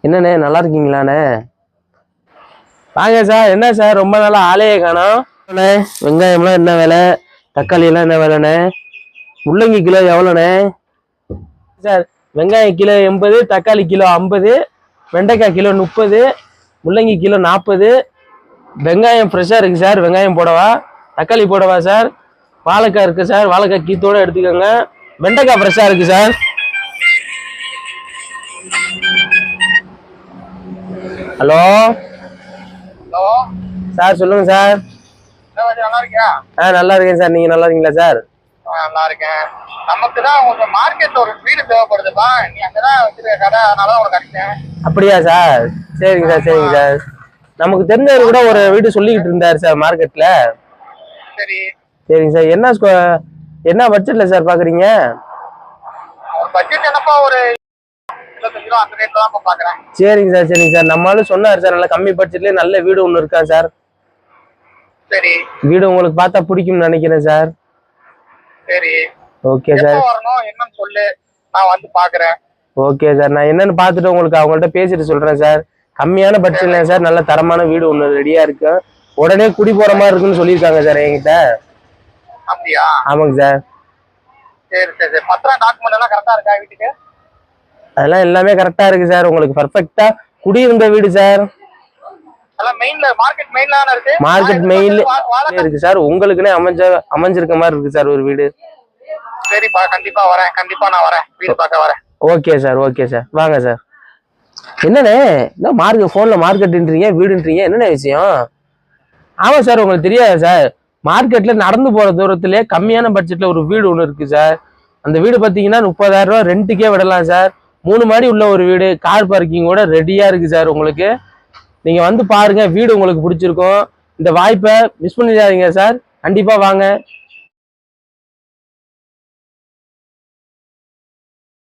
என்னண்ணே நல்லா இருக்கீங்களாண்ணே? வாங்க சார். என்ன சார் ரொம்ப நாளா ஆளையே காணோம்? வெங்காயம்லாம் என்ன விலை? தக்காளி எல்லாம் என்ன விலைண்ணே? முள்ளங்கி கிலோ எவ்வளோண்ணே சார்? வெங்காயம் கிலோ 80, தக்காளி கிலோ 50, வெண்டைக்காய் கிலோ 30, முள்ளங்கி கிலோ 40. வெங்காயம் ஃப்ரெஷ்ஷாக இருக்குது சார். வெங்காயம் போடவா? தக்காளி போடவா சார்? வாழைக்காய் இருக்குது சார். வாழைக்காய் கீத்தோடு எடுத்துக்கோங்க. வெண்டைக்காய் ஃப்ரெஷ்ஷாக இருக்குது சார். ஹலோ ஹலோ சார், சொல்லுங்க சார். நல்லா இருக்கியா? நல்லா இருக்கேன் சார். நீங்க நல்லா இருக்கீங்களா சார்? நல்லா இருக்கேன். நமக்கு தான் கொஞ்சம் மார்க்கெட் ஒரு வீடு தேவைப்படுதுப்பா. நீ அங்கதான் வச்சிருக்க கடை, அதனால உனக்கு அடிச்சேன். அப்படியா சார்? சரிங்க சார், சரிங்க சார். நமக்கு தெரிஞ்சவர் கூட ஒரு வீடு சொல்லிக்கிட்டு இருந்தாரு சார் மார்க்கெட்ல. சரி சரிங்க சார். என்ன பட்ஜெட்ல சார் பாக்குறீங்க? பட்ஜெட் என்னப்பா, ஒரு 25 ரூபா அந்த ரேட்ல தான் பாக்குறேன். சரிங்க சார், சரிங்க சார். நம்மளால சொன்னாரு சார், நல்ல கம்மி பட்ஜெட்லயே நல்ல வீடு ஒண்ணு இருக்கா சார். சரி, வீடு உங்களுக்கு பார்த்தா பிடிக்கும்னு நினைக்கிறேன் சார். சரி, ஓகே சார். வரணும் என்னன்னு சொல்லு, நான் வந்து பாக்குறேன். ஓகே சார், நான் என்னன்னு பார்த்துட்டு உங்களுக்கு அவங்கள்ட்ட பேசிட்டு சொல்றேன் சார். கம்மியான பட்ஜெட்ல சார் நல்ல தரமான வீடு ஒண்ணு ரெடியா இருக்கு. உடனே குடி போற மாதிரி இருக்குன்னு சொல்லியிருக்காங்க சார் என்கிட்ட. அப்படியா? ஆமாங்க சார். சரி சரி சரி. பத்திரம் டாக்குமெண்ட் எல்லாம் கரெக்டா இருக்கா வீட்டுக்கு? அதெல்லாம் எல்லாமே கரெக்டா இருக்கு சார். உங்களுக்கு பர்ஃபெக்டா குடியிருந்த வீடு சார். மார்க்கெட் மெயின்ல இருக்கு சார். உங்களுக்குன்னே அமைஞ்சிருக்க மாதிரி இருக்கு சார் ஒரு வீடு. சரிப்பா, கண்டிப்பா வரேன். கண்டிப்பா நான் வரேன், வீடு பார்க்க வரேன். Okay sir, okay sir. வாங்க சார். என்னண்ணே போன்ல மார்க்கெட்ன்றீங்க, வீடுன்றீங்க, என்னென்ன விஷயம்? ஆமா சார், உங்களுக்கு தெரியாது சார். மார்க்கெட்ல நடந்து போற தூரத்திலே கம்மியான பட்ஜெட்ல ஒரு வீடு ஒண்ணு இருக்கு சார். அந்த வீடு பாத்தீங்கன்னா 30,000 ரூபாய் ரெண்டுக்கே விடலாம் சார். 3 மாடி உள்ள ஒரு வீடு, கார் பார்க்கிங்கோட ரெடியா இருக்கு சார். உங்களுக்கு நீங்க வந்து பாருங்க, வீடு உங்களுக்கு பிடிச்சிருக்கும். இந்த வாய்ப்பை மிஸ் பண்ணிடாதீங்க சார். கண்டிப்பா வாங்க.